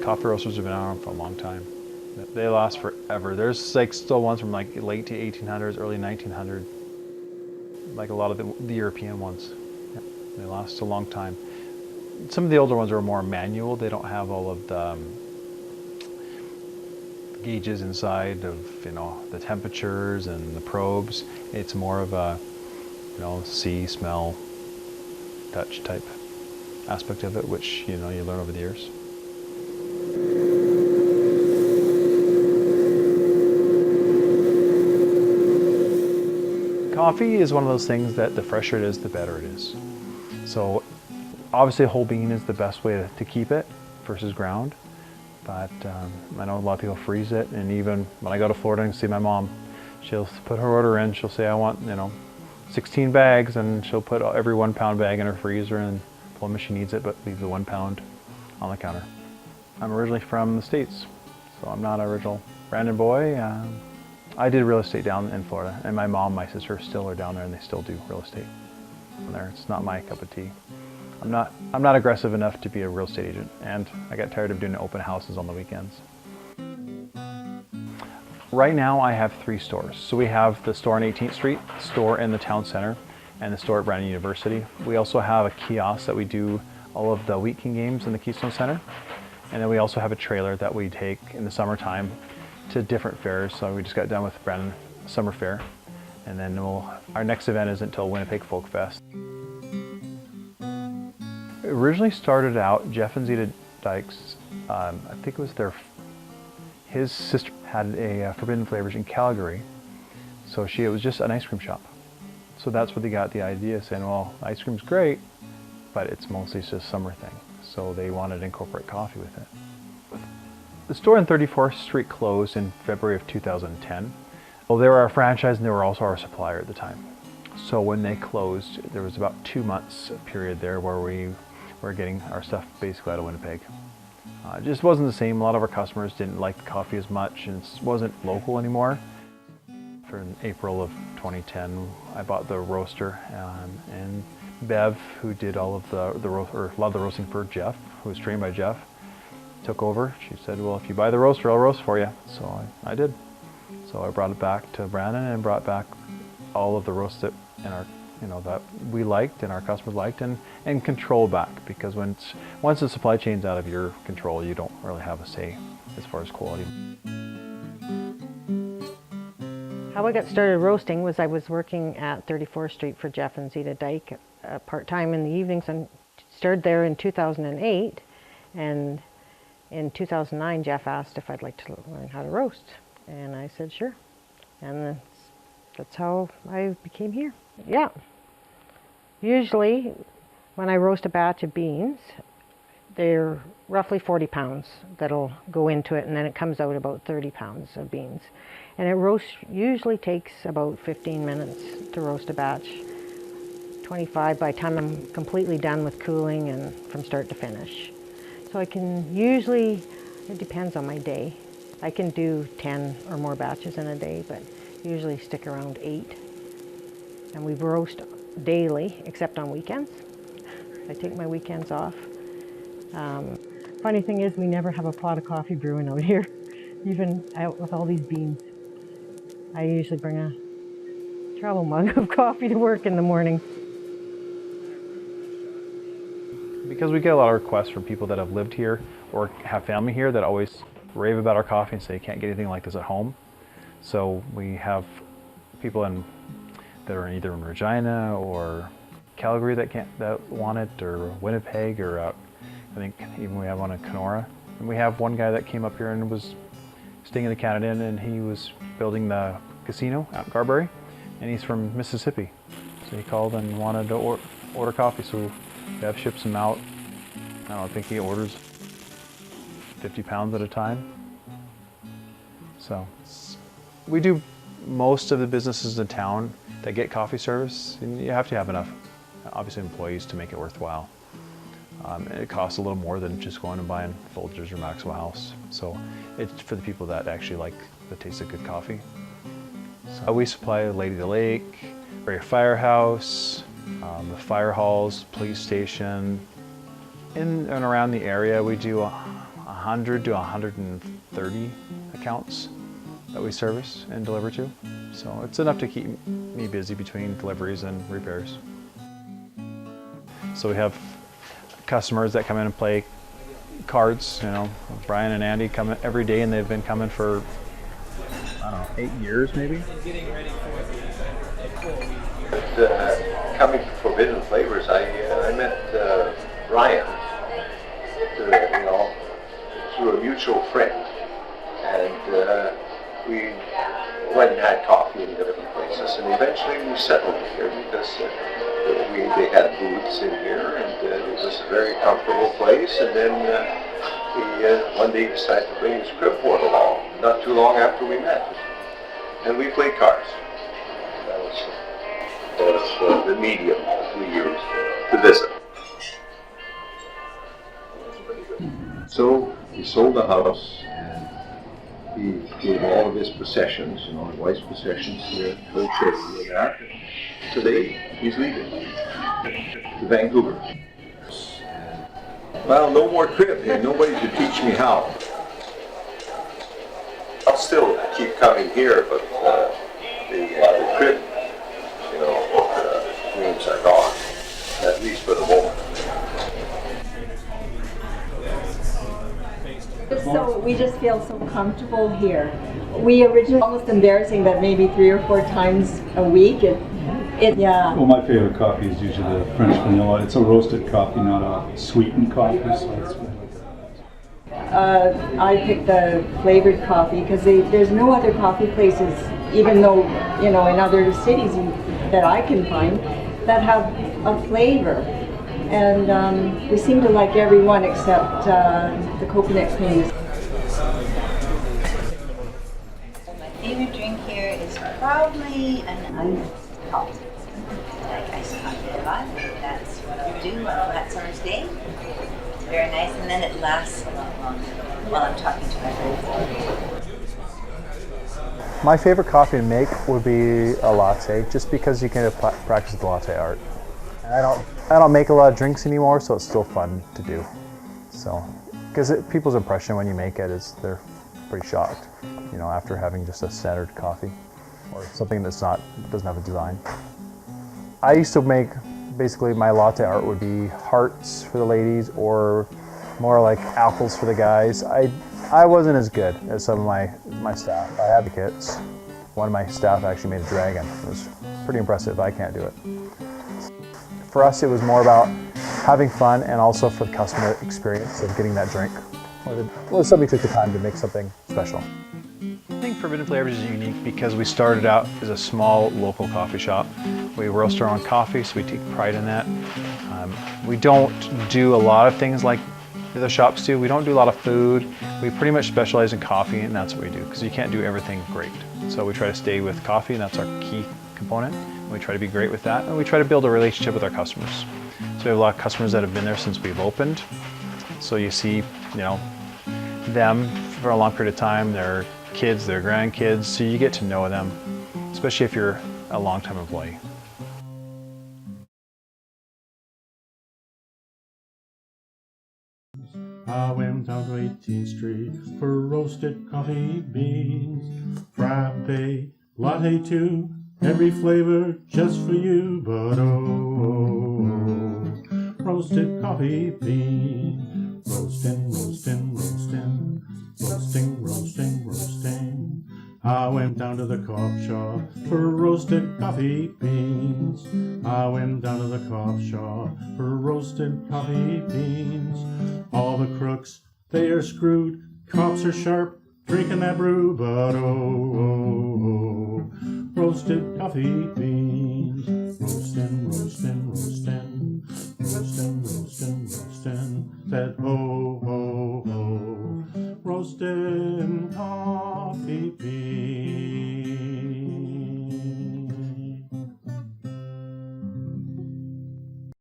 Coffee roasters have been around for a long time. They last forever. There's like still ones from like late to 1800s, early 1900s, like a lot of the European ones. Yeah, they last a long time. Some of the older ones are more manual. They don't have all of the gauges inside of, you know, the temperatures and the probes. It's more of a, you know, see, smell, touch type aspect of it, which, you know, you learn over the years. Coffee is one of those things that the fresher it is, the better it is. So obviously whole bean is the best way to keep it versus ground. But I know a lot of people freeze it, and even when I go to Florida and see my mom, she'll put her order in, she'll say, I want, you know, 16 bags, and she'll put every 1 pound bag in her freezer and pull them if she needs it, but leave the 1 pound on the counter. I'm originally from the States, so I'm not an original Brandon boy. I did real estate down in Florida, and my mom, my sister still are down there, and they still do real estate down there. It's not my cup of tea. I'm not aggressive enough to be a real estate agent, and I got tired of doing open houses on the weekends. Right now I have 3 stores. So we have the store on 18th Street, store in the town center, and the store at Brandon University. We also have a kiosk that we do all of the Wheat King games in the Keystone Center. And then we also have a trailer that we take in the summertime to different fairs. So we just got done with Brandon Summer Fair. And then our next event isn't until Winnipeg Folk Fest. It originally started out, Jeff and Zeta Dykes, I think it was his sister had a Forbidden Flavours in Calgary. So it was just an ice cream shop. So that's where they got the idea, saying, well, ice cream's great, but it's mostly just a summer thing. So they wanted to incorporate coffee with it. The store on 34th Street closed in February of 2010. Well, they were our franchise and they were also our supplier at the time. So when they closed, there was about 2 months period there where we were getting our stuff basically out of Winnipeg. It just wasn't the same. A lot of our customers didn't like the coffee as much, and it wasn't local anymore. In April of 2010, I bought the roaster, and Bev, who did all of a lot of the roasting for Jeff, who was trained by Jeff, took over. She said, well, if you buy the roaster, I'll roast for you. So I did. So I brought it back to Brandon and brought back all of the roasts that that we liked and our customers liked, and control back, because once the supply chain's out of your control, you don't really have a say as far as quality. How I got started roasting was I was working at 34th Street for Jeff and Zeta Dyke part-time in the evenings, and started there in 2008, and in 2009 Jeff asked if I'd like to learn how to roast, and I said sure, and that's how I became here. Yeah. Usually when I roast a batch of beans, they're roughly 40 pounds that'll go into it, and then it comes out about 30 pounds of beans. And it usually takes about 15 minutes to roast a batch, 25 by the time I'm completely done with cooling and from start to finish. So I can usually, it depends on my day, I can do 10 or more batches in a day, but usually stick around 8. And we roast daily, except on weekends. I take my weekends off. Funny thing is, we never have a pot of coffee brewing out here, even out with all these beans. I usually bring a travel mug of coffee to work in the morning. Because we get a lot of requests from people that have lived here or have family here that always rave about our coffee and say you can't get anything like this at home. So we have people that are either in Regina or Calgary that want it, or Winnipeg, or I think even we have one in Kenora. And we have one guy that came up here and was staying in the Canada Inn, and he was building the casino out in Carberry, and he's from Mississippi. So he called and wanted to order coffee, so Bev ships him out. I think he orders 50 pounds at a time. So we do most of the businesses in town that get coffee service, and you have to have enough, obviously, employees to make it worthwhile. It costs a little more than just going and buying Folgers or Maxwell House. So it's for the people that actually like the taste of good coffee. So we supply Lady of the Lake, Area Firehouse, the fire halls, police station. In and around the area, we do 100 to 130 accounts that we service and deliver to. So it's enough to keep me busy between deliveries and repairs. So we have customers that come in and play cards. You know, Brian and Andy come in every day, and they've been coming for, I don't know, 8 years maybe. Coming to Forbidden Flavours, I met Ryan, through a mutual friend, and we went and had coffee in different places, and eventually we settled here because they had booths in here, and it was a very comfortable place. And then he one day decided to bring his crib board along, not too long after we met, and we played cards. That was the medium we used to visit. So he sold the house, and he gave all of his possessions, his wife's possessions, to charity and that. Today, he's leaving to Vancouver. Well, no more crib here. Nobody to teach me how. I'll still keep coming here, but the crib, dreams are gone, at least for the moment. So we just feel so comfortable here. We originally, almost embarrassing that maybe 3 or 4 times a week. Yeah. Well, my favorite coffee is usually the French vanilla. It's a roasted coffee, not a sweetened coffee. So I picked the flavored coffee because there's no other coffee places, even though, in other cities that I can find, that have a flavor. And we seem to like every one except the coconut cream. My favorite drink here is probably an iced coffee. I like iced coffee a lot. That's what I'll do on a flat summer's day. Very nice, and then it lasts a lot longer while I'm talking to my friends. My favorite coffee to make would be a latte, just because you can practice the latte art. And I don't make a lot of drinks anymore, so it's still fun to do. So, because people's impression when you make it is they're pretty shocked, after having just a standard coffee or something doesn't have a design. I used to make, basically my latte art would be hearts for the ladies or more like apples for the guys. I wasn't as good as some of my staff. I had the kits. One of my staff actually made a dragon. It was pretty impressive. I can't do it. For us, it was more about having fun and also for the customer experience of getting that drink. Or somebody took the time to make something special. I think Forbidden Flavours is unique because we started out as a small local coffee shop. We roast our own coffee, so we take pride in that. We don't do a lot of things like the shops do. We don't do a lot of food. We pretty much specialize in coffee, and that's what we do, because you can't do everything great. So we try to stay with coffee, and that's our key component. We try to be great with that, and we try to build a relationship with our customers. So we have a lot of customers that have been there since we've opened. So you see, them for a long period of time, their kids, their grandkids, so you get to know them, especially if you're a long-time employee. I went down to 18th Street for roasted coffee beans, frappe, latte too, every flavor just for you. But roasted coffee bean, roasting, roasting, roasting, roasting, roasting, roasting. I went down to the coffee shop for roasted coffee beans. I went down to the coffee shop for roasted coffee beans. All the crooks, they are screwed, cops are sharp, drinking that brew. But roasted coffee beans, roasting, roasting, roasting, roasting, roasting, roasting. Said roasted